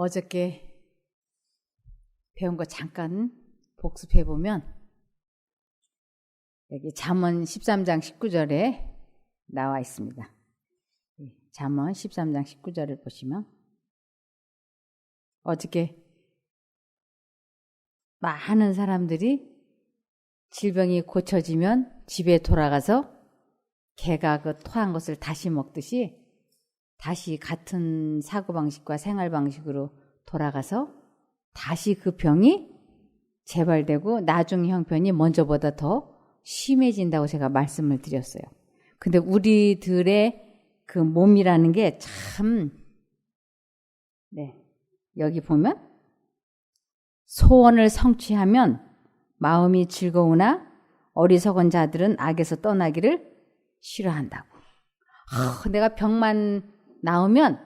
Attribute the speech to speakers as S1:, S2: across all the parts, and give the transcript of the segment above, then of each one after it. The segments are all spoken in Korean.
S1: 어저께 배운 거 잠깐 복습해 보면 여기 잠언 13장 19절에 나와 있습니다. 잠언 13장 19절을 보시면 어저께 많은 사람들이 질병이 고쳐지면 집에 돌아가서 개가 그 토한 것을 다시 먹듯이 다시 같은 사고방식과 생활방식으로 돌아가서 다시 그 병이 재발되고 나중 형편이 먼저보다 더 심해진다고 제가 말씀을 드렸어요. 근데 우리들의 그 몸이라는 게 참, 여기 보면 소원을 성취하면 마음이 즐거우나 어리석은 자들은 악에서 떠나기를 싫어한다고. 내가 병만 나오면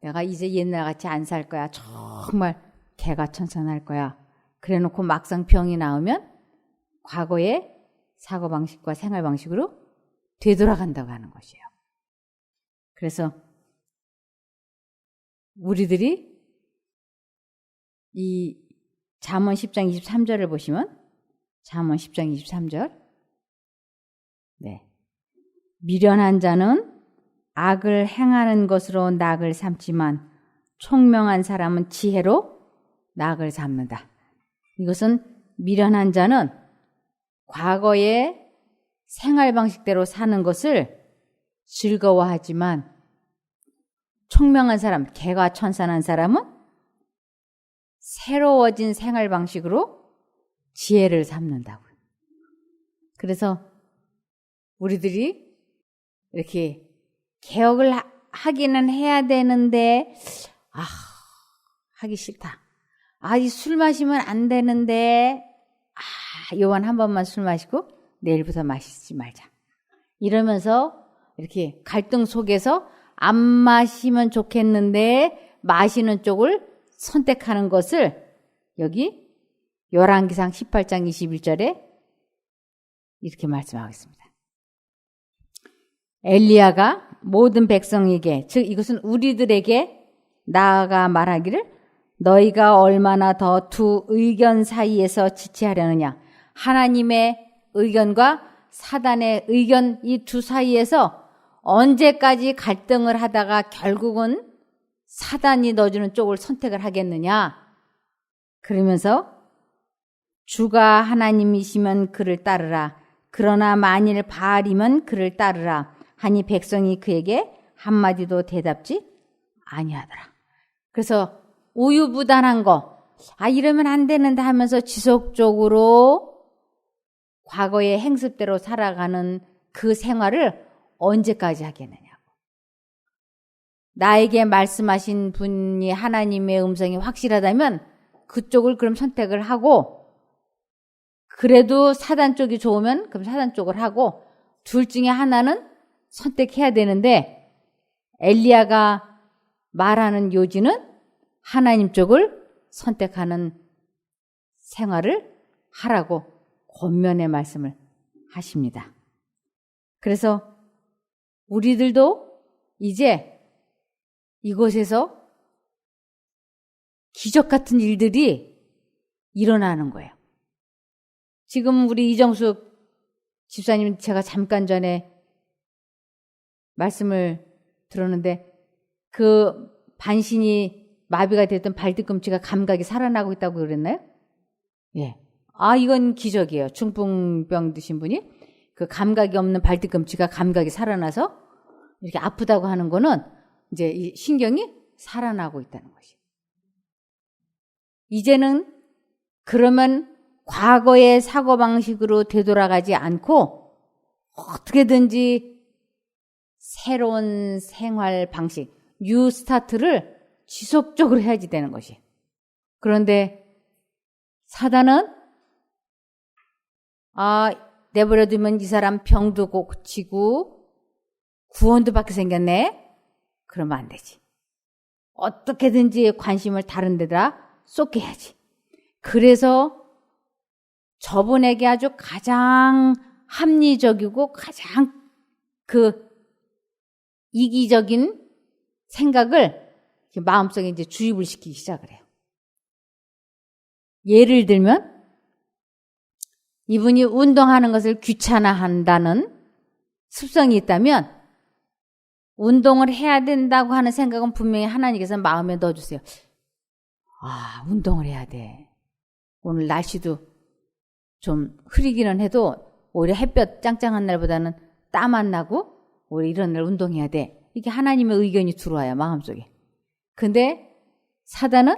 S1: 내가 이제 옛날같이 안 살 거야. 정말 개가천선할 거야. 그래놓고 막상 병이 나오면 과거의 사고방식과 생활방식으로 되돌아간다고 하는 것이에요. 그래서 우리들이 이 잠언 10장 23절을 보시면 잠언 10장 23절 미련한 자는 악을 행하는 것으로 낙을 삼지만 총명한 사람은 지혜로 낙을 삼는다. 이것은 미련한 자는 과거의 생활 방식대로 사는 것을 즐거워하지만 총명한 사람, 개가 천선한 사람은 새로워진 생활 방식으로 지혜를 삼는다고요. 그래서 우리들이 이렇게 개혁을 하기는 해야 되는데 하기 싫다. 이 술 마시면 안 되는데 요번 한 번만 술 마시고 내일부터 마시지 말자. 이러면서 이렇게 갈등 속에서 안 마시면 좋겠는데 마시는 쪽을 선택하는 것을 여기 열왕기상 18장 21절에 이렇게 말씀하겠습니다. 엘리야가 모든 백성에게, 즉 이것은 우리들에게 나아가 말하기를 너희가 얼마나 더 두 의견 사이에서 지체하려느냐. 하나님의 의견과 사단의 의견, 이 두 사이에서 언제까지 갈등을 하다가 결국은 사단이 넣어주는 쪽을 선택을 하겠느냐. 그러면서 주가 하나님이시면 그를 따르라. 그러나 만일 바알이면 그를 따르라 하니 백성이 그에게 한마디도 대답지 아니하더라. 그래서 우유부단한 거, 이러면 안 되는데 하면서 지속적으로 과거의 행습대로 살아가는 그 생활을 언제까지 하겠느냐고. 나에게 말씀하신 분이 하나님의 음성이 확실하다면 그쪽을 그럼 선택을 하고, 그래도 사단 쪽이 좋으면 그럼 사단 쪽을 하고, 둘 중에 하나는 선택해야 되는데 엘리야가 말하는 요지는 하나님 쪽을 선택하는 생활을 하라고 권면의 말씀을 하십니다. 그래서 우리들도 이제 이곳에서 기적 같은 일들이 일어나는 거예요. 지금 우리 이정숙 집사님 제가 잠깐 전에 말씀을 들었는데 그 반신이 마비가 됐던 발뒤꿈치가 감각이 살아나고 있다고 그랬나요? 예. 이건 기적이에요. 중풍병 드신 분이 그 감각이 없는 발뒤꿈치가 감각이 살아나서 이렇게 아프다고 하는 거는 이제 이 신경이 살아나고 있다는 것이에요. 이제는 그러면 과거의 사고방식으로 되돌아가지 않고 어떻게든지 새로운 생활 방식, 뉴 스타트를 지속적으로 해야지 되는 것이. 그런데 사단은 내버려두면 이 사람 병도 고치고 구원도 받게 생겼네. 그러면 안 되지. 어떻게든지 관심을 다른 데다 쏟게 해야지. 그래서 저분에게 아주 가장 합리적이고 가장 그 이기적인 생각을 마음속에 이제 주입을 시키기 시작을 해요. 예를 들면 이분이 운동하는 것을 귀찮아한다는 습성이 있다면 운동을 해야 된다고 하는 생각은 분명히 하나님께서 마음에 넣어주세요. 아, 운동을 해야 돼. 오늘 날씨도 좀 흐리기는 해도 오히려 햇볕 짱짱한 날보다는 땀 안 나고 오히려 이런 날 운동해야 돼. 이게 하나님의 의견이 들어와요, 마음속에. 근데 사단은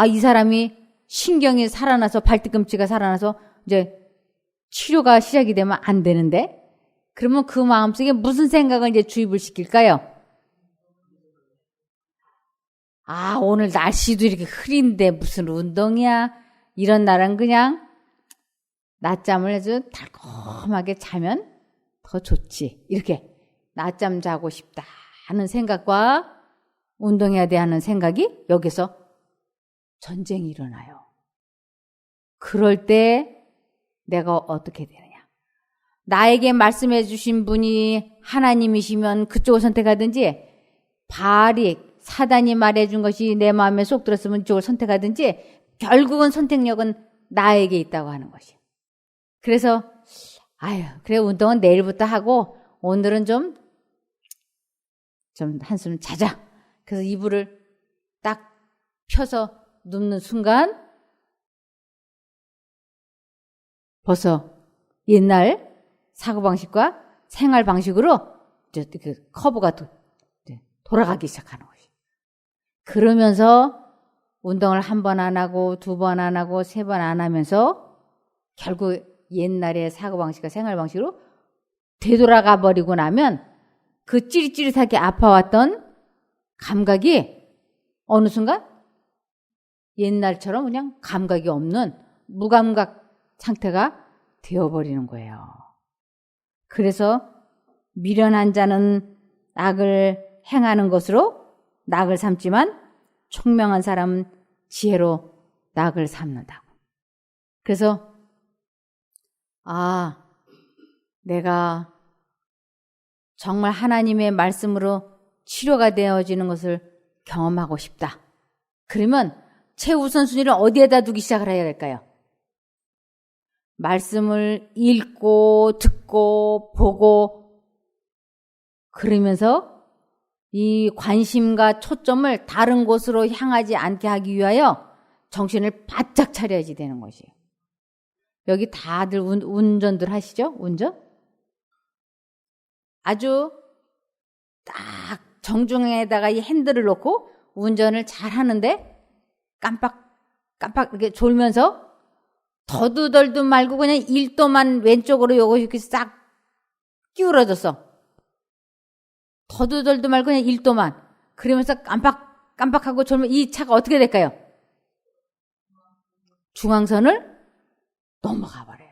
S1: 이 사람이 신경이 살아나서 발뒤꿈치가 살아나서 이제 치료가 시작이 되면 안 되는데 그러면 그 마음속에 무슨 생각을 이제 주입을 시킬까요? 오늘 날씨도 이렇게 흐린데 무슨 운동이야? 이런 날은 그냥 낮잠을 아주 달콤하게 자면 더 좋지. 이렇게 낮잠 자고 싶다 하는 생각과 운동해야 돼 하는 생각이 여기서 전쟁이 일어나요. 그럴 때 내가 어떻게 되느냐. 나에게 말씀해 주신 분이 하나님이시면 그쪽을 선택하든지 바알이 사단이 말해준 것이 내 마음에 쏙 들었으면 이쪽을 선택하든지 결국은 선택력은 나에게 있다고 하는 것이에요. 그래서 그래 운동은 내일부터 하고 오늘은 좀 한숨 자자. 그래서 이불을 딱 펴서 눕는 순간 벌써 옛날 사고방식과 생활방식으로 이제 그 커브가 돌아가기 시작하는 것이에요. 그러면서 운동을 한 번 안 하고 두 번 안 하고 세 번 안 하면서 결국 옛날의 사고방식과 생활방식으로 되돌아가 버리고 나면 그 찌릿찌릿하게 아파왔던 감각이 어느 순간 옛날처럼 그냥 감각이 없는 무감각 상태가 되어버리는 거예요. 그래서 미련한 자는 악을 행하는 것으로 낙을 삼지만 총명한 사람은 지혜로 낙을 삼는다고. 그래서 내가 정말 하나님의 말씀으로 치료가 되어지는 것을 경험하고 싶다. 그러면 최우선순위를 어디에다 두기 시작을 해야 될까요? 말씀을 읽고 듣고 보고 그러면서 이 관심과 초점을 다른 곳으로 향하지 않게 하기 위하여 정신을 바짝 차려야지 되는 것이에요. 여기 다들 운전들 하시죠? 운전? 아주 딱 정중에다가 이 핸들을 놓고 운전을 잘 하는데 깜빡 이렇게 졸면서 더두덜도 말고 그냥 1도만 왼쪽으로 요거 이렇게 싹 기울어졌어. 더두덜도 말고 그냥 1도만. 그러면서 깜빡하고 졸면 이 차가 어떻게 될까요? 중앙선을 넘어가 버려요.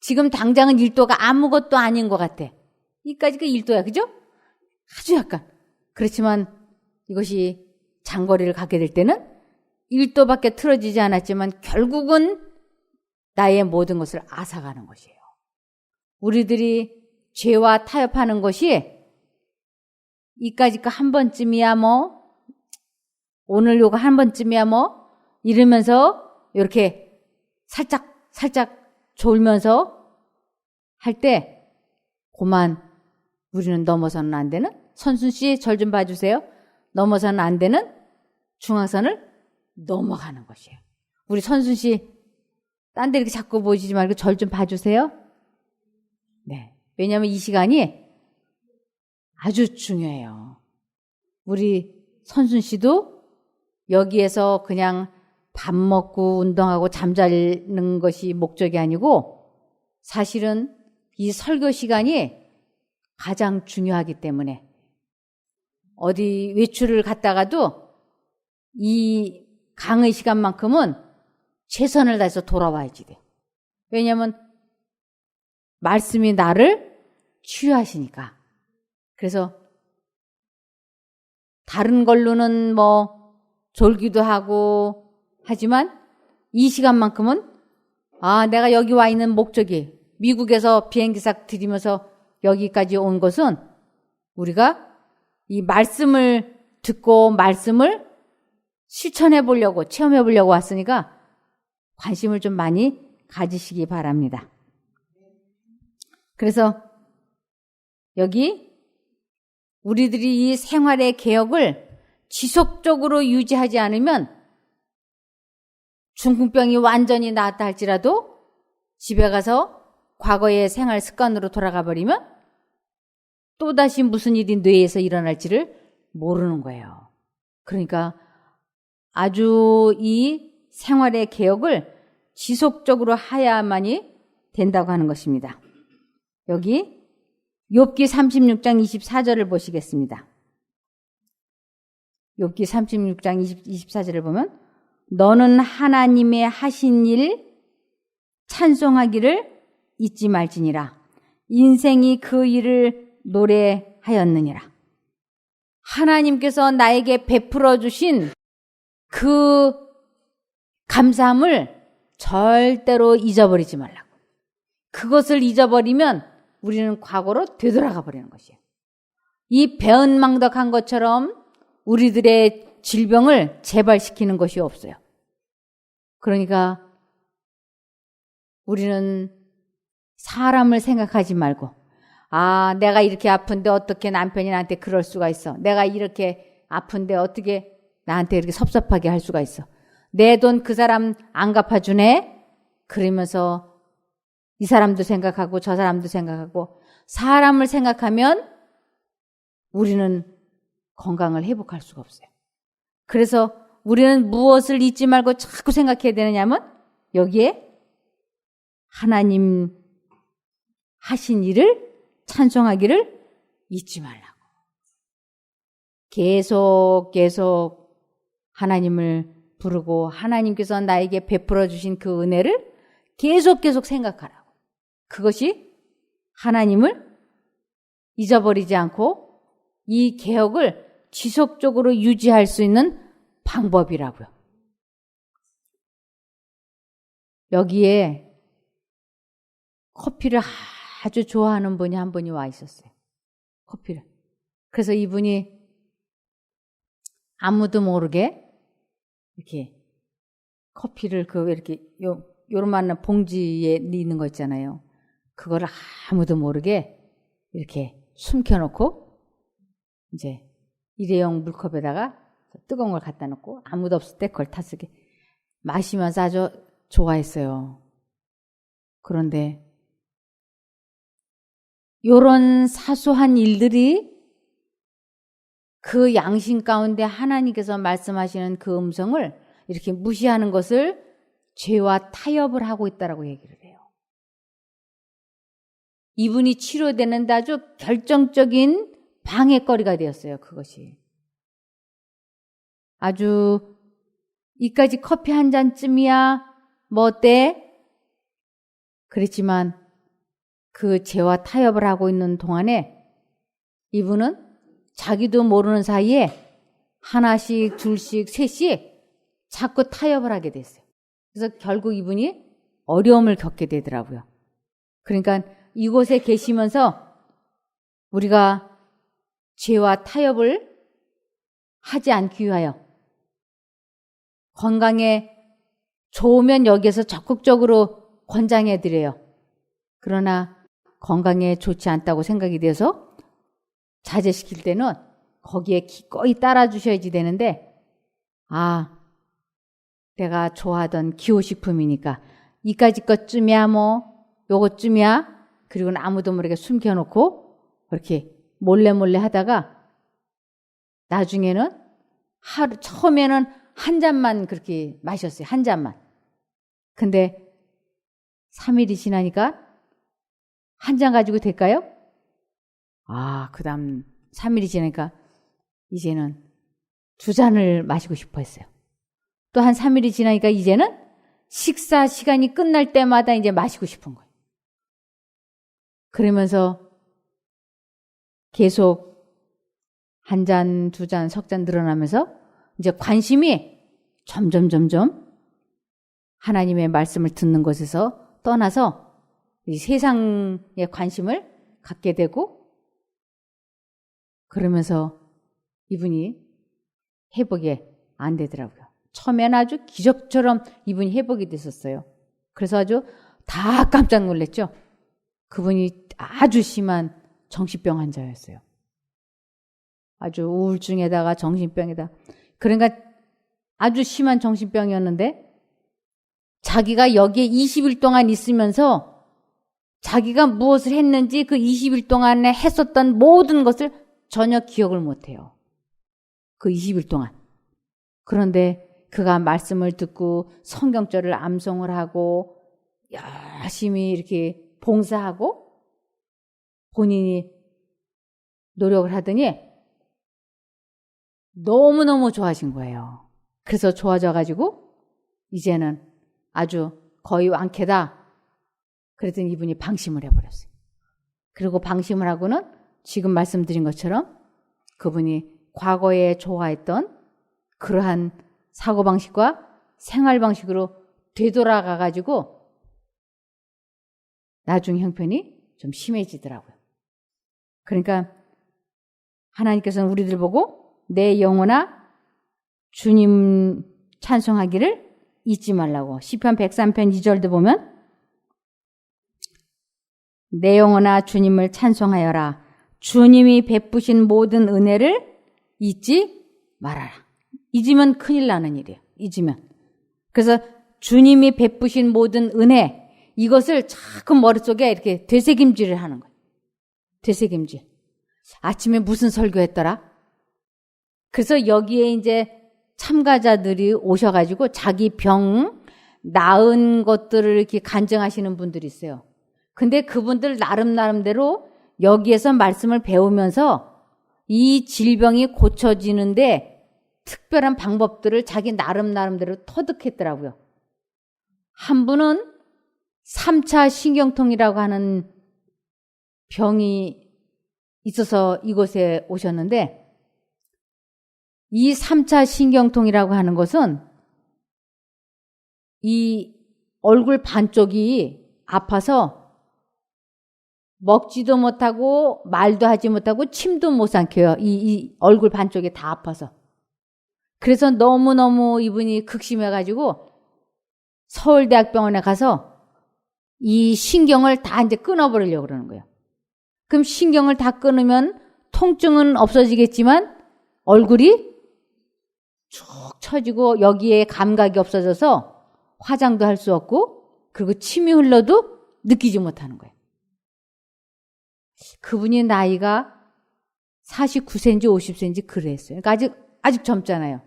S1: 지금 당장은 1도가 아무것도 아닌 것 같아. 이까지가 1도야, 그죠? 아주 약간. 그렇지만 이것이 장거리를 가게 될 때는 1도밖에 틀어지지 않았지만 결국은 나의 모든 것을 앗아가는 것이에요. 우리들이 죄와 타협하는 것이 이까짓 거 한 번쯤이야 오늘 요거 한 번쯤이야 이러면서 이렇게 살짝 졸면서 할 때 그만 우리는 넘어서는 안 되는 선순 씨 절 좀 봐주세요. 넘어서는 안 되는 중앙선을 넘어가는 것이에요. 우리 선순 씨 딴 데 이렇게 자꾸 보시지 말고 절 좀 봐주세요. 네. 왜냐하면 이 시간이 아주 중요해요. 우리 선순 씨도 여기에서 그냥 밥 먹고 운동하고 잠자는 것이 목적이 아니고 사실은 이 설교 시간이 가장 중요하기 때문에 어디 외출을 갔다가도 이 강의 시간만큼은 최선을 다해서 돌아와야지 돼. 왜냐하면 말씀이 나를 치유하시니까. 그래서 다른 걸로는 졸기도 하고 하지만 이 시간만큼은 내가 여기 와 있는 목적이 미국에서 비행기사 들이면서 여기까지 온 것은 우리가 이 말씀을 듣고 말씀을 실천해 보려고, 체험해 보려고 왔으니까 관심을 좀 많이 가지시기 바랍니다. 그래서 여기 우리들이 이 생활의 개혁을 지속적으로 유지하지 않으면 중풍병이 완전히 나았다 할지라도 집에 가서 과거의 생활 습관으로 돌아가 버리면 또다시 무슨 일이 뇌에서 일어날지를 모르는 거예요. 그러니까 아주 이 생활의 개혁을 지속적으로 해야만이 된다고 하는 것입니다. 여기 욥기 36장 24절을 보시겠습니다. 욥기 36장 24절을 보면 너는 하나님의 하신 일 찬송하기를 잊지 말지니라. 인생이 그 일을 노래하였느니라. 하나님께서 나에게 베풀어 주신 그 감사함을 절대로 잊어버리지 말라고. 그것을 잊어버리면 우리는 과거로 되돌아가 버리는 것이에요. 이 배은망덕한 것처럼 우리들의 질병을 재발시키는 것이 없어요. 그러니까 우리는 사람을 생각하지 말고, 아, 내가 이렇게 아픈데 어떻게 남편이 나한테 그럴 수가 있어. 내가 이렇게 아픈데 어떻게 나한테 이렇게 섭섭하게 할 수가 있어. 내 돈 그 사람 안 갚아주네? 그러면서 이 사람도 생각하고 저 사람도 생각하고 사람을 생각하면 우리는 건강을 회복할 수가 없어요. 그래서 우리는 무엇을 잊지 말고 자꾸 생각해야 되느냐면 여기에 하나님 하신 일을 찬송하기를 잊지 말라고. 계속 하나님을 부르고 하나님께서 나에게 베풀어 주신 그 은혜를 계속 생각하라고. 그것이 하나님을 잊어버리지 않고 이 개혁을 지속적으로 유지할 수 있는 방법이라고요. 여기에 커피를 아주 좋아하는 분이 한 분이 와 있었어요. 커피를. 그래서 이분이 아무도 모르게 이렇게 커피를 그 이렇게 요만한 봉지에 있는 거 있잖아요. 그거를 아무도 모르게 이렇게 숨겨놓고 이제 일회용 물컵에다가 뜨거운 걸 갖다 놓고 아무도 없을 때 그걸 타쓰게 마시면서 아주 좋아했어요. 그런데 요런 사소한 일들이 그 양심 가운데 하나님께서 말씀하시는 그 음성을 이렇게 무시하는 것을 죄와 타협을 하고 있다라고 얘기를 해요. 이분이 치료되는데 아주 결정적인 방해거리가 되었어요. 그것이. 아주 이까지 커피 한 잔쯤이야 뭐 어때? 그렇지만 그 죄와 타협을 하고 있는 동안에 이분은 자기도 모르는 사이에 하나씩 둘씩 셋씩 자꾸 타협을 하게 됐어요. 그래서 결국 이분이 어려움을 겪게 되더라고요. 그러니까 이곳에 계시면서 우리가 죄와 타협을 하지 않기 위하여 건강에 좋으면 여기에서 적극적으로 권장해 드려요. 그러나 건강에 좋지 않다고 생각이 돼서 자제시킬 때는 거기에 기꺼이 따라주셔야지 되는데, 아, 내가 좋아하던 기호식품이니까 이까지 것쯤이야 뭐 요것쯤이야, 그리고는 아무도 모르게 숨겨놓고 그렇게 몰래 하다가 나중에는 처음에는 한 잔만 그렇게 마셨어요. 한 잔만. 근데 3일이 지나니까 한 잔 가지고 될까요? 그 다음 3일이 지나니까 이제는 2잔을 마시고 싶어 했어요. 또 한 3일이 지나니까 이제는 식사 시간이 끝날 때마다 이제 마시고 싶은 거예요. 그러면서 계속 한 잔, 2잔, 석 잔 늘어나면서 이제 관심이 점점 하나님의 말씀을 듣는 것에서 떠나서 이 세상에 관심을 갖게 되고, 그러면서 이분이 회복이 안 되더라고요. 처음에는 아주 기적처럼 이분이 회복이 됐었어요. 그래서 아주 다 깜짝 놀랐죠. 그분이 아주 심한 정신병 환자였어요. 아주 우울증에다가 정신병에다. 그러니까 아주 심한 정신병이었는데 자기가 여기에 20일 동안 있으면서 자기가 무엇을 했는지 그 20일 동안에 했었던 모든 것을 전혀 기억을 못해요. 그 20일 동안. 그런데 그가 말씀을 듣고 성경절을 암송을 하고 열심히 이렇게 봉사하고 본인이 노력을 하더니 너무너무 좋아진 거예요. 그래서 좋아져가지고 이제는 아주 거의 완쾌다. 그랬더니 이분이 방심을 해버렸어요. 그리고 방심을 하고는 지금 말씀드린 것처럼 그분이 과거에 좋아했던 그러한 사고방식과 생활방식으로 되돌아가가지고 나중 형편이 좀 심해지더라고요. 그러니까 하나님께서는 우리들 보고 내 영혼아 주님 찬송하기를 잊지 말라고. 시편 103편 2절도 보면 내 영혼아 주님을 찬송하여라. 주님이 베푸신 모든 은혜를 잊지 말아라. 잊으면 큰일 나는 일이에요. 잊으면. 그래서 주님이 베푸신 모든 은혜 이것을 자꾸 머릿속에 이렇게 되새김질을 하는 거예요. 되새김질. 아침에 무슨 설교했더라? 그래서 여기에 이제 참가자들이 오셔가지고 자기 병 나은 것들을 이렇게 간증하시는 분들이 있어요. 근데 그분들 나름대로 여기에서 말씀을 배우면서 이 질병이 고쳐지는데 특별한 방법들을 자기 나름대로 터득했더라고요. 한 분은 3차 신경통이라고 하는 병이 있어서 이곳에 오셨는데 이 3차 신경통이라고 하는 것은 이 얼굴 반쪽이 아파서 먹지도 못하고 말도 하지 못하고 침도 못 삼켜요. 이 얼굴 반쪽이 다 아파서. 그래서 너무너무 이분이 극심해가지고 서울대학병원에 가서 이 신경을 다 이제 끊어버리려고 그러는 거예요. 그럼 신경을 다 끊으면 통증은 없어지겠지만 얼굴이 쭉 처지고 여기에 감각이 없어져서 화장도 할 수 없고 그리고 침이 흘러도 느끼지 못하는 거예요. 그분이 나이가 49cm, 50cm 그랬어요. 그러니까 아직 젊잖아요.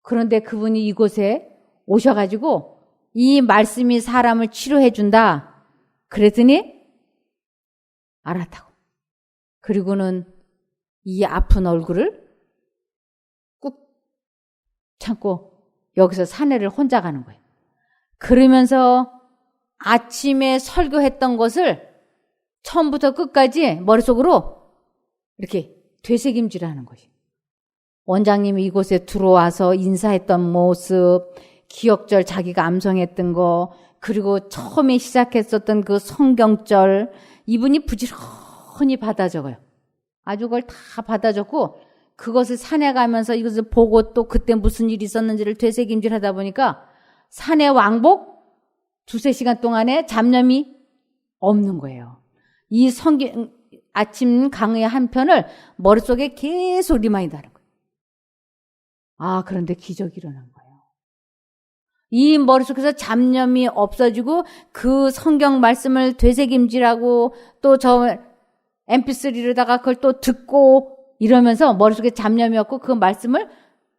S1: 그런데 그분이 이곳에 오셔가지고 이 말씀이 사람을 치료해 준다. 그랬더니 알았다고. 그리고는 이 아픈 얼굴을 꾹 참고 여기서 산에를 혼자 가는 거예요. 그러면서 아침에 설교했던 것을 처음부터 끝까지 머릿속으로 이렇게 되새김질하는 것이에요. 원장님이 이곳에 들어와서 인사했던 모습, 기억절 자기가 암송했던 거, 그리고 처음에 시작했었던 그 성경절, 이분이 부지런히 받아 적어요. 아주 그걸 다 받아 적고 그것을 산에 가면서 이것을 보고 또 그때 무슨 일이 있었는지를 되새김질 하다 보니까 산에 왕복 2-3시간 동안에 잡념이 없는 거예요. 이 성경 아침 강의 한 편을 머릿속에 계속 리마인드 하는 거예요. 아, 그런데 기적이 일어난 거예요. 이 머릿속에서 잡념이 없어지고 그 성경 말씀을 되새김질하고 또 저 mp3로다가 그걸 또 듣고 이러면서 머릿속에 잡념이 없고 그 말씀을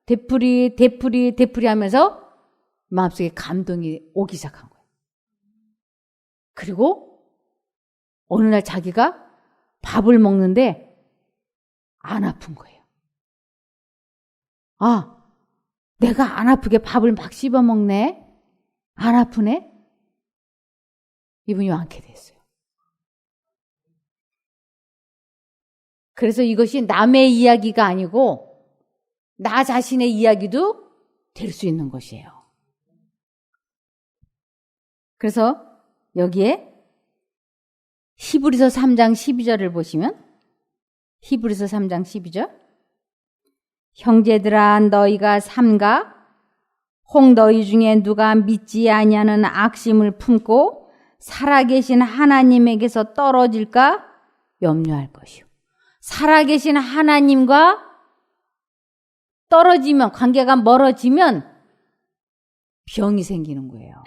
S1: 되풀이 하면서 마음속에 감동이 오기 시작한 거예요. 그리고 어느 날 자기가 밥을 먹는데 안 아픈 거예요. 아, 내가 안 아프게 밥을 막 씹어 먹네? 안 아프네? 이분이 완쾌 됐어요. 그래서 이것이 남의 이야기가 아니고 나 자신의 이야기도 될 수 있는 것이에요. 그래서 여기에 히브리서 3장 12절을 보시면 히브리서 3장 12절 형제들아 너희가 삼가 혹 너희 중에 누가 믿지 아니하는 악심을 품고 살아계신 하나님에게서 떨어질까 염려할 것이요. 살아계신 하나님과 떨어지면, 관계가 멀어지면 병이 생기는 거예요.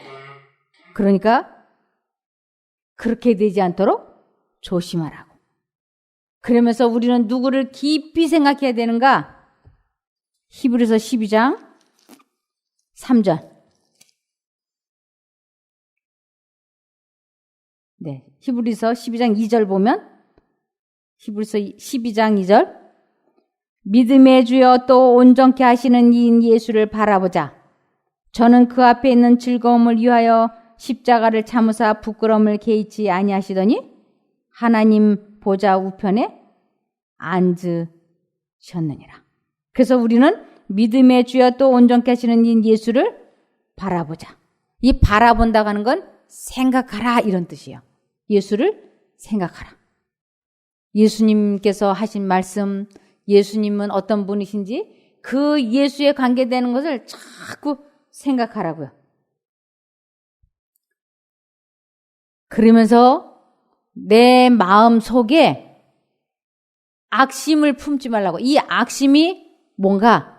S1: 그러니까 그렇게 되지 않도록 조심하라고. 그러면서 우리는 누구를 깊이 생각해야 되는가? 히브리서 12장 3절. 네, 히브리서 12장 2절 보면 히브리서 12장 2절 믿음의 주여 또 온전케 하시는 이인 예수를 바라보자. 저는 그 앞에 있는 즐거움을 위하여 십자가를 참으사 부끄러움을 개의치 아니하시더니 하나님 보좌 우편에 앉으셨느니라. 그래서 우리는 믿음의 주여 또 온전케 하시는 이인 예수를 바라보자. 이 바라본다고 하는 건 생각하라 이런 뜻이에요. 예수를 생각하라. 예수님께서 하신 말씀, 예수님은 어떤 분이신지 그 예수에 관계되는 것을 자꾸 생각하라고요. 그러면서 내 마음 속에 악심을 품지 말라고. 이 악심이 뭔가?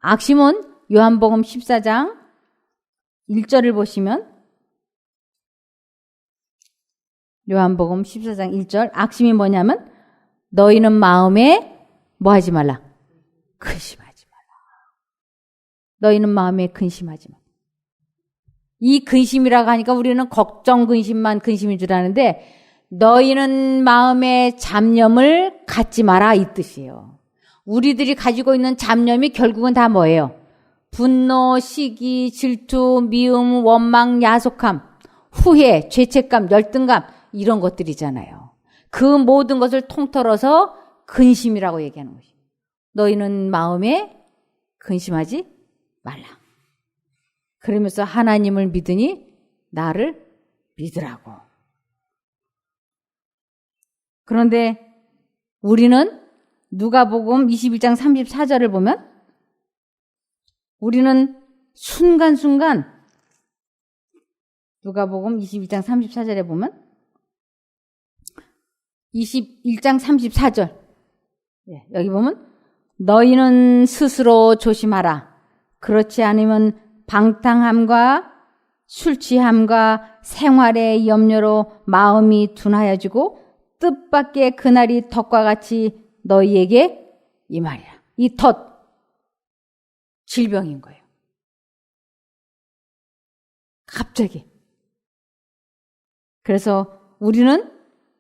S1: 악심은 요한복음 14장 1절을 보시면 요한복음 14장 1절 악심이 뭐냐면 너희는 마음에 뭐 하지 말라? 근심하지 말라. 너희는 마음에 근심하지 말라. 이 근심이라고 하니까 우리는 걱정 근심만 근심인 줄 아는데 너희는 마음에 잡념을 갖지 마라 이 뜻이에요. 우리들이 가지고 있는 잡념이 결국은 다 뭐예요? 분노, 시기, 질투, 미움, 원망, 야속함, 후회, 죄책감, 열등감 이런 것들이잖아요. 그 모든 것을 통틀어서 근심이라고 얘기하는 것이에요. 너희는 마음에 근심하지 말라. 그러면서 하나님을 믿으니 나를 믿으라고. 그런데 우리는 누가복음 21장 34절을 보면 우리는 순간순간 누가복음 21장 34절에 보면 21장 34절 여기 보면 너희는 스스로 조심하라. 그렇지 않으면 방탕함과 술 취함과 생활의 염려로 마음이 둔하여지고 뜻밖의 그날이 덫과 같이 너희에게 임하리라. 이 덫, 질병인 거예요. 갑자기. 그래서 우리는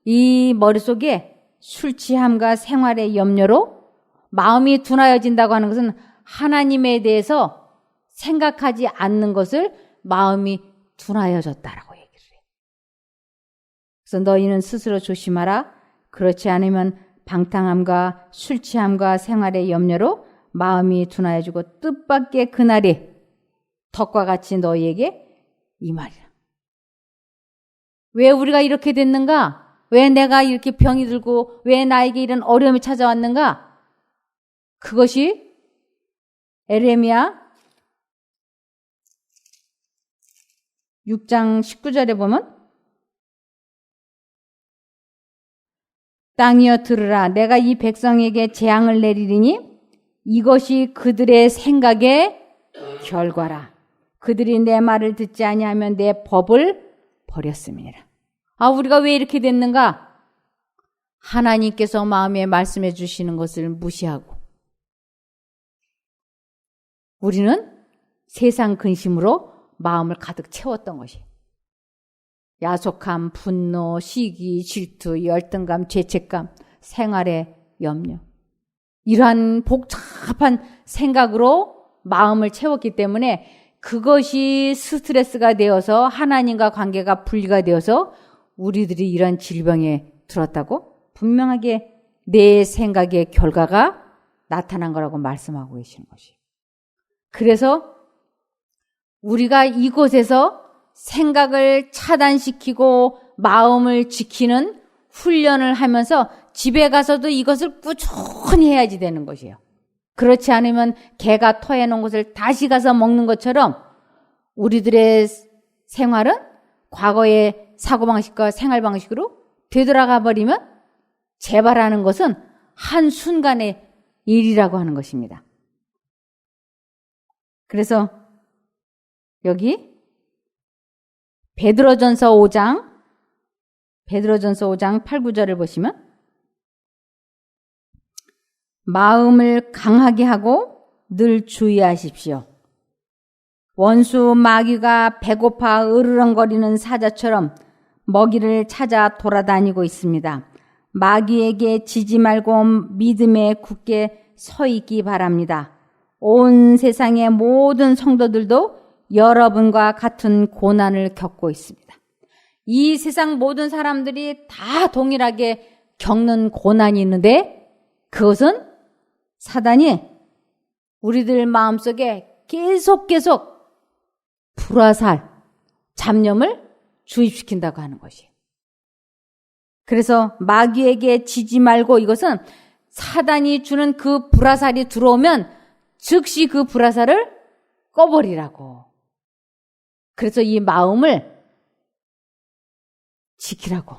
S1: 이 머릿속에 술 취함과 생활의 염려로 마음이 둔하여진다고 하는 것은 하나님에 대해서 생각하지 않는 것을 마음이 둔하여졌다라고 얘기를 해요. 그래서 너희는 스스로 조심하라. 그렇지 않으면 방탕함과 술 취함과 생활의 염려로 마음이 둔하여지고 뜻밖의 그날이 덫과 같이 너희에게 임하리라. 왜 우리가 이렇게 됐는가? 왜 내가 이렇게 병이 들고 왜 나에게 이런 어려움이 찾아왔는가? 그것이 에레미야 6장 19절에 보면 땅이여 들으라. 내가 이 백성에게 재앙을 내리리니 이것이 그들의 생각의 결과라. 그들이 내 말을 듣지 아니하면 내 법을 버렸음이니라. 우리가 왜 이렇게 됐는가? 하나님께서 마음에 말씀해 주시는 것을 무시하고 우리는 세상 근심으로 마음을 가득 채웠던 것이 야속함, 분노, 시기, 질투, 열등감, 죄책감, 생활의 염려 이러한 복잡한 생각으로 마음을 채웠기 때문에 그것이 스트레스가 되어서 하나님과 관계가 분리가 되어서 우리들이 이런 질병에 들었다고 분명하게 내 생각의 결과가 나타난 거라고 말씀하고 계시는 것이에요. 그래서 우리가 이곳에서 생각을 차단시키고 마음을 지키는 훈련을 하면서 집에 가서도 이것을 꾸준히 해야지 되는 것이에요. 그렇지 않으면 개가 토해놓은 것을 다시 가서 먹는 것처럼 우리들의 생활은 과거의 사고방식과 생활방식으로 되돌아가 버리면 재발하는 것은 한순간의 일이라고 하는 것입니다. 그래서 여기 베드로전서 5장 8, 9절을 보시면 마음을 강하게 하고 늘 주의하십시오. 원수 마귀가 배고파 으르렁거리는 사자처럼 먹이를 찾아 돌아다니고 있습니다. 마귀에게 지지 말고 믿음에 굳게 서 있기 바랍니다. 온 세상의 모든 성도들도 여러분과 같은 고난을 겪고 있습니다. 이 세상 모든 사람들이 다 동일하게 겪는 고난이 있는데 그것은 사단이 우리들 마음속에 계속 불화살, 잡념을 주입시킨다고 하는 것이에요. 그래서 마귀에게 지지 말고 이것은 사단이 주는 그 불화살이 들어오면 즉시 그 불화살을 꺼버리라고. 그래서 이 마음을 지키라고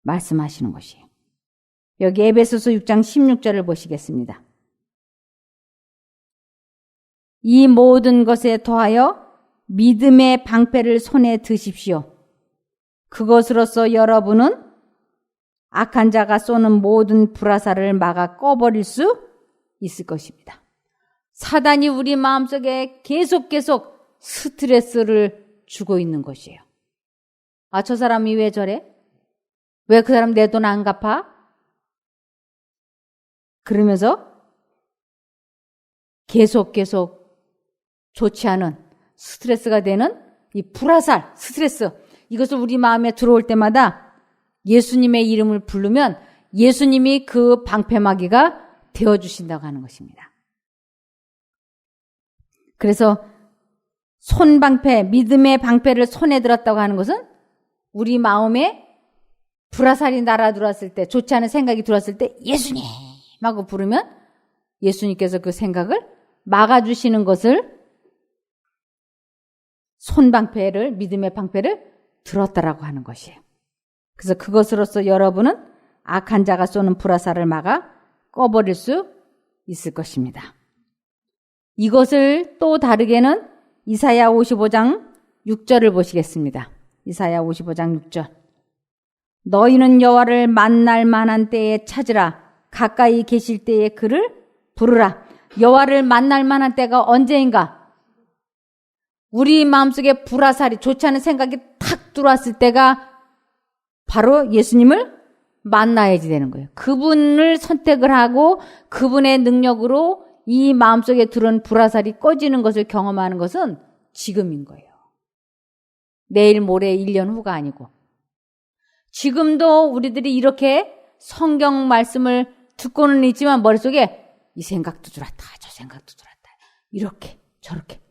S1: 말씀하시는 것이에요. 여기 에베소서 6장 16절을 보시겠습니다. 이 모든 것에 더하여 믿음의 방패를 손에 드십시오. 그것으로서 여러분은 악한 자가 쏘는 모든 불화살을 막아 꺼버릴 수 있을 것입니다. 사단이 우리 마음속에 계속 스트레스를 주고 있는 것이에요. 아, 저 사람이 왜 저래? 왜 그 사람 내 돈 안 갚아? 그러면서 계속 좋지 않은 스트레스가 되는 이 불화살, 스트레스, 이것을 우리 마음에 들어올 때마다 예수님의 이름을 부르면 예수님이 그 방패막이가 되어주신다고 하는 것입니다. 그래서 손방패, 믿음의 방패를 손에 들었다고 하는 것은 우리 마음에 불화살이 날아들었을 때, 좋지 않은 생각이 들었을 때 예수님 하고 부르면 예수님께서 그 생각을 막아주시는 것을 손방패를, 믿음의 방패를 들었다라고 하는 것이에요. 그래서 그것으로서 여러분은 악한 자가 쏘는 불화살을 막아 꺼버릴 수 있을 것입니다. 이것을 또 다르게는 이사야 55장 6절을 보시겠습니다. 이사야 55장 6절. 너희는 여호와를 만날 만한 때에 찾으라. 가까이 계실 때에 그를 부르라. 여호와를 만날 만한 때가 언제인가? 우리 마음속에 불화살이, 좋지 않은 생각이 탁 들어왔을 때가 바로 예수님을 만나야지 되는 거예요. 그분을 선택을 하고 그분의 능력으로 이 마음속에 들어온 불화살이 꺼지는 것을 경험하는 것은 지금인 거예요. 내일, 모레, 1년 후가 아니고. 지금도 우리들이 이렇게 성경 말씀을 듣고는 있지만 머릿속에 이 생각도 들었다, 저 생각도 들었다, 이렇게 저렇게.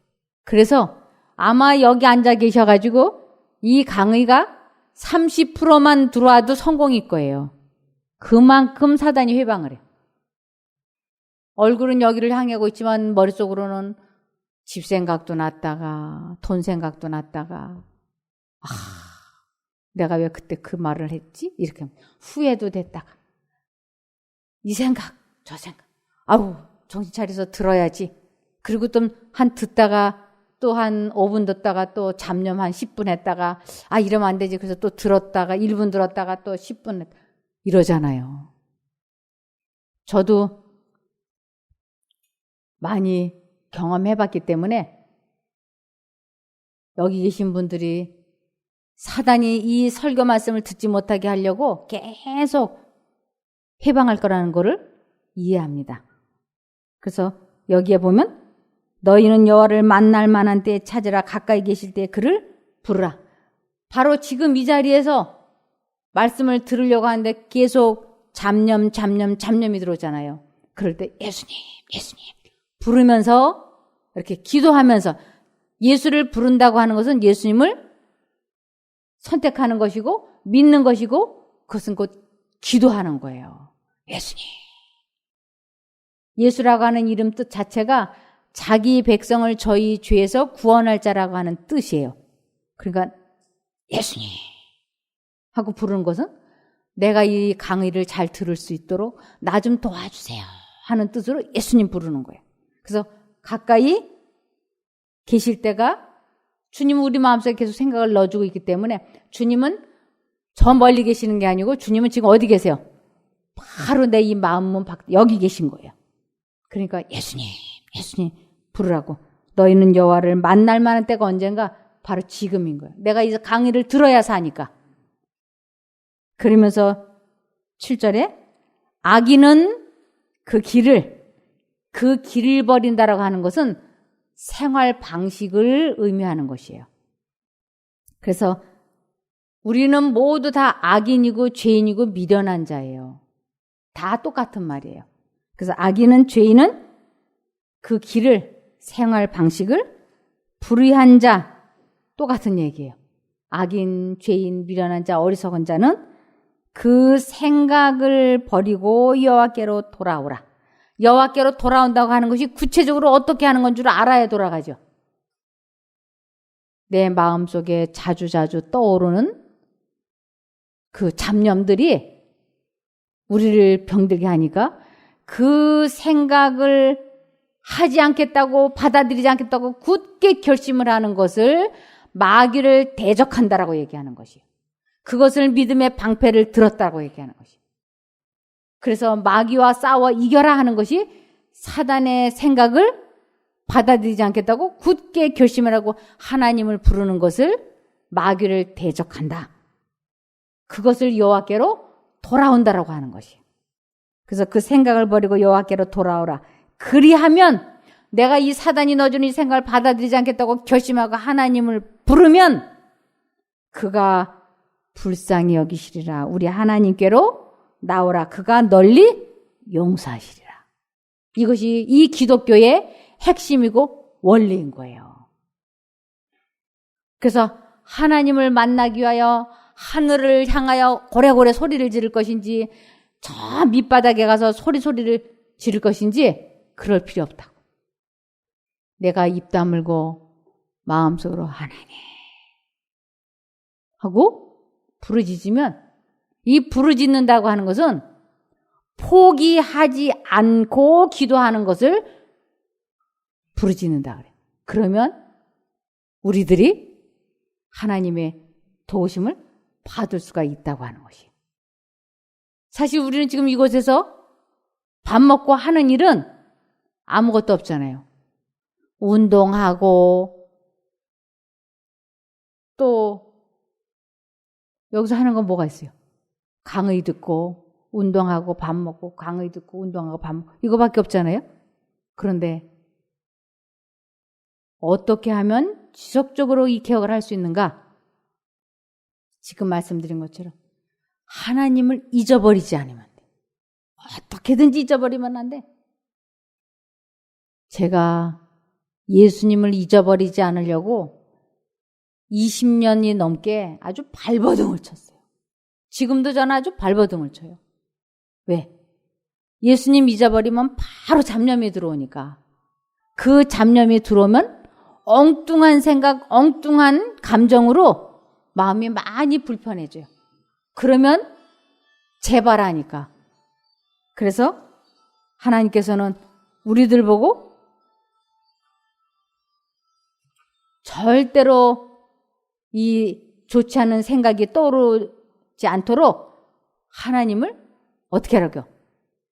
S1: 그래서 아마 여기 앉아 계셔가지고 이 강의가 30%만 들어와도 성공일 거예요. 그만큼 사단이 회방을 해요. 얼굴은 여기를 향하고 있지만 머릿속으로는 집 생각도 났다가 돈 생각도 났다가 내가 왜 그때 그 말을 했지? 이렇게 후회도 됐다가 이 생각 저 생각 아우 정신 차려서 들어야지. 그리고 또 한 듣다가 또 한 5분 듣다가 또 잡념 한 10분 했다가 이러면 안 되지. 그래서 또 들었다가 1분 들었다가 또 10분 이러잖아요. 저도 많이 경험해봤기 때문에 여기 계신 분들이 사단이 이 설교 말씀을 듣지 못하게 하려고 계속 해방할 거라는 거를 이해합니다. 그래서 여기에 보면 너희는 여호와를 만날 만한 때에 찾으라. 가까이 계실 때에 그를 부르라. 바로 지금 이 자리에서 말씀을 들으려고 하는데 계속 잡념이 들어오잖아요. 그럴 때 예수님 부르면서 이렇게 기도하면서 예수를 부른다고 하는 것은 예수님을 선택하는 것이고 믿는 것이고 그것은 곧 기도하는 거예요. 예수님 예수라고 하는 이름 뜻 자체가 자기 백성을 저희 죄에서 구원할 자라고 하는 뜻이에요. 그러니까 예수님 하고 부르는 것은 내가 이 강의를 잘 들을 수 있도록 나 좀 도와주세요 하는 뜻으로 예수님 부르는 거예요. 그래서 가까이 계실 때가 주님은 우리 마음속에 계속 생각을 넣어주고 있기 때문에 주님은 저 멀리 계시는 게 아니고 주님은 지금 어디 계세요? 바로 내 이 마음문 밖 여기 계신 거예요. 그러니까 예수님, 예수님 부르라고. 너희는 여호와를 만날 만한 때가 언젠가? 바로 지금인 거예요. 내가 이제 강의를 들어야 사니까. 그러면서 7절에 악인은 그 길을 버린다라고 하는 것은 생활 방식을 의미하는 것이에요. 그래서 우리는 모두 다 악인이고 죄인이고 미련한 자예요. 다 똑같은 말이에요. 그래서 악인은 죄인은 그 길을 생활 방식을 불의한 자 똑같은 얘기예요. 악인, 죄인, 미련한 자, 어리석은 자는 그 생각을 버리고 여호와께로 돌아오라. 여호와께로 돌아온다고 하는 것이 구체적으로 어떻게 하는 건 줄 알아야 돌아가죠. 내 마음속에 자주자주 떠오르는 그 잡념들이 우리를 병들게 하니까 그 생각을 하지 않겠다고 받아들이지 않겠다고 굳게 결심을 하는 것을 마귀를 대적한다라고 얘기하는 것이에요. 그것을 믿음의 방패를 들었다고 얘기하는 것이에요. 그래서 마귀와 싸워 이겨라 하는 것이 사단의 생각을 받아들이지 않겠다고 굳게 결심을 하고 하나님을 부르는 것을 마귀를 대적한다. 그것을 여호와께로 돌아온다라고 하는 것이에요. 그래서 그 생각을 버리고 여호와께로 돌아오라. 그리하면 내가 이 사단이 넣어주는 이 생각을 받아들이지 않겠다고 결심하고 하나님을 부르면 그가 불쌍히 여기시리라. 우리 하나님께로 나오라. 그가 널리 용서하시리라. 이것이 이 기독교의 핵심이고 원리인 거예요. 그래서 하나님을 만나기 위하여 하늘을 향하여 고래고래 소리를 지를 것인지 저 밑바닥에 가서 소리를 지를 것인지 그럴 필요 없다고. 내가 입 다물고 마음속으로 하나님 하고 부르짖으면 이 부르짖는다고 하는 것은 포기하지 않고 기도하는 것을 부르짖는다 그래요. 그러면 우리들이 하나님의 도우심을 받을 수가 있다고 하는 것이에요. 사실 우리는 지금 이곳에서 밥 먹고 하는 일은 아무것도 없잖아요. 운동하고 또 여기서 하는 건 뭐가 있어요? 강의 듣고 운동하고 밥 먹고 강의 듣고 운동하고 밥 먹고 이거밖에 없잖아요. 그런데 어떻게 하면 지속적으로 이 개혁을 할 수 있는가? 지금 말씀드린 것처럼 하나님을 잊어버리지 않으면 돼. 어떻게든지 잊어버리면 안 돼. 제가 예수님을 잊어버리지 않으려고 20년이 넘게 아주 발버둥을 쳤어요. 지금도 저는 아주 발버둥을 쳐요. 왜? 예수님 잊어버리면 바로 잡념이 들어오니까. 그 잡념이 들어오면 엉뚱한 생각, 엉뚱한 감정으로 마음이 많이 불편해져요. 그러면 재발하니까. 그래서 하나님께서는 우리들 보고 절대로 이 좋지 않은 생각이 떠오르지 않도록 하나님을 어떻게 하라고요?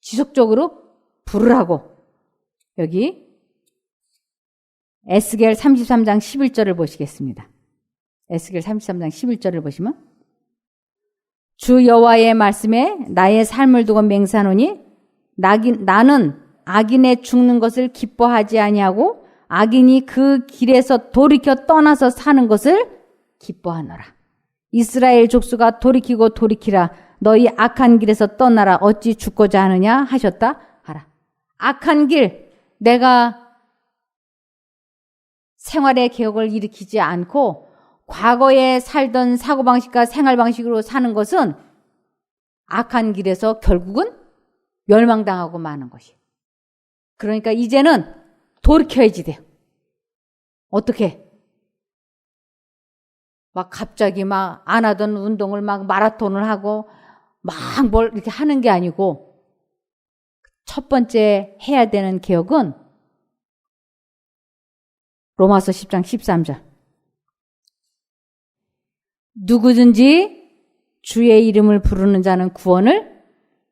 S1: 지속적으로 부르라고. 여기 에스겔 33장 11절을 보시겠습니다. 에스겔 33장 11절을 보시면 주 여호와의 말씀에 나의 삶을 두고 맹세하노니 나는 악인의 죽는 것을 기뻐하지 아니하고 악인이 그 길에서 돌이켜 떠나서 사는 것을 기뻐하노라. 이스라엘 족수가 돌이키고 돌이키라. 너희 악한 길에서 떠나라. 어찌 죽고자 하느냐 하셨다 하라. 악한 길, 내가 생활의 개혁을 일으키지 않고 과거에 살던 사고방식과 생활방식으로 사는 것은 악한 길에서 결국은 멸망당하고 마는 것이에요. 그러니까 이제는 돌이켜야지 돼요. 어떻게? 막 갑자기 막 안 하던 운동을 막 마라톤을 하고 막 뭘 이렇게 하는 게 아니고 첫 번째 해야 되는 개혁은 로마서 10장 13절. 누구든지 주의 이름을 부르는 자는 구원을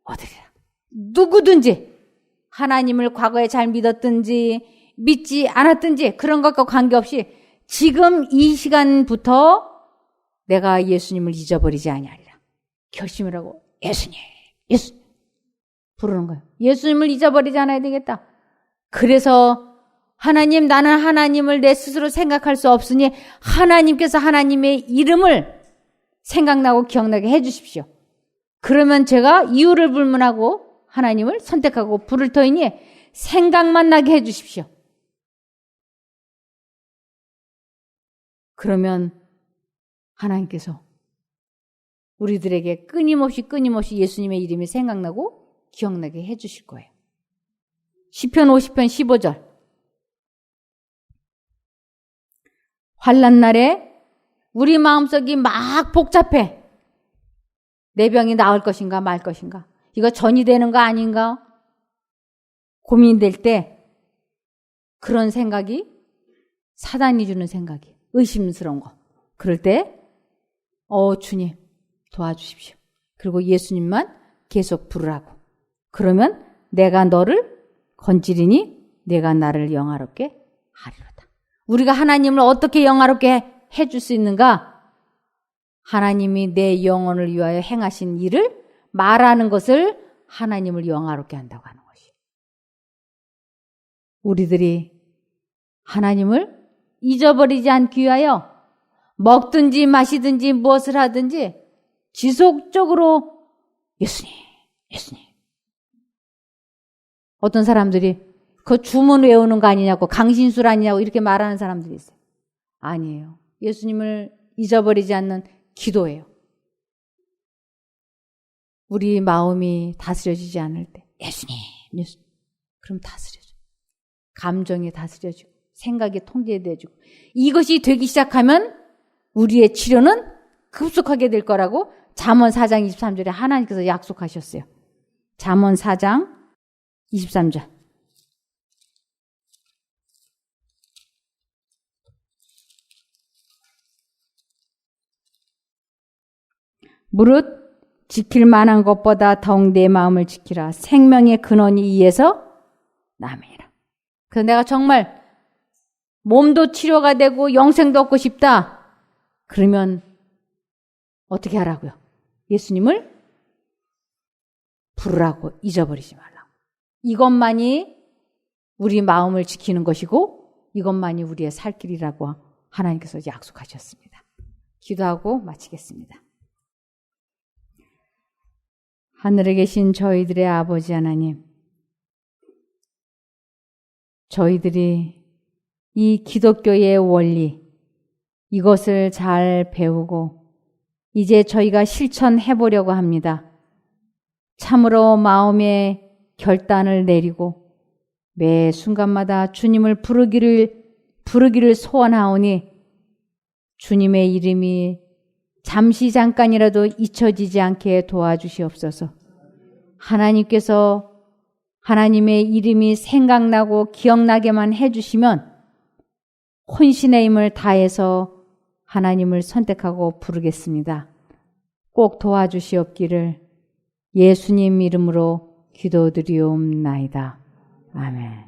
S1: 얻으리라. 누구든지 하나님을 과거에 잘 믿었든지 믿지 않았든지 그런 것과 관계없이 지금 이 시간부터 내가 예수님을 잊어버리지 아니하리라. 결심을 하고 예수님 부르는 거예요. 예수님을 잊어버리지 않아야 되겠다. 그래서 하나님, 나는 하나님을 내 스스로 생각할 수 없으니 하나님께서 하나님의 이름을 생각나고 기억나게 해 주십시오. 그러면 제가 이유를 불문하고 하나님을 선택하고 부를 터이니 생각만 나게 해 주십시오. 그러면 하나님께서 우리들에게 끊임없이 예수님의 이름이 생각나고 기억나게 해 주실 거예요. 시편 50편 15절. 환난 날에 우리 마음속이 막 복잡해. 내 병이 나을 것인가 말 것인가. 이거 전이 되는 거 아닌가? 고민될 때 그런 생각이 사단이 주는 생각이 의심스러운 거. 그럴 때 주님 도와주십시오. 그리고 예수님만 계속 부르라고. 그러면 내가 너를 건지리니 내가 나를 영화롭게 하리로다. 우리가 하나님을 어떻게 영화롭게 해줄 수 있는가? 하나님이 내 영혼을 위하여 행하신 일을 말하는 것을 하나님을 영화롭게 한다고 하는 것이. 우리들이 하나님을 잊어버리지 않기 위하여 먹든지 마시든지 무엇을 하든지 지속적으로 예수님. 어떤 사람들이 그 주문 외우는 거 아니냐고 강신술 아니냐고 이렇게 말하는 사람들이 있어요. 아니에요. 예수님을 잊어버리지 않는 기도예요. 우리 마음이 다스려지지 않을 때 예수님. 그럼 다스려져. 감정이 다스려지고 생각이 통제되어지고 이것이 되기 시작하면 우리의 치료는 급속하게 될 거라고 잠언 4장 23절에 하나님께서 약속하셨어요. 잠언 4장 23절. 무릇 지킬 만한 것보다 더욱 내 마음을 지키라. 생명의 근원이 이에서 남이라. 그래서 내가 정말 몸도 치료가 되고 영생도 얻고 싶다. 그러면 어떻게 하라고요? 예수님을 부르라고, 잊어버리지 말라고. 이것만이 우리 마음을 지키는 것이고 이것만이 우리의 살 길이라고 하나님께서 약속하셨습니다. 기도하고 마치겠습니다. 하늘에 계신 저희들의 아버지 하나님, 저희들이 이 기독교의 원리, 이것을 잘 배우고 이제 저희가 실천해 보려고 합니다. 참으로 마음의 결단을 내리고 매 순간마다 주님을 부르기를 소원하오니 주님의 이름이 잠깐이라도 잊혀지지 않게 도와주시옵소서. 하나님께서 하나님의 이름이 생각나고 기억나게만 해주시면 혼신의 힘을 다해서 하나님을 선택하고 부르겠습니다. 꼭 도와주시옵기를 예수님 이름으로 기도드리옵나이다. 아멘.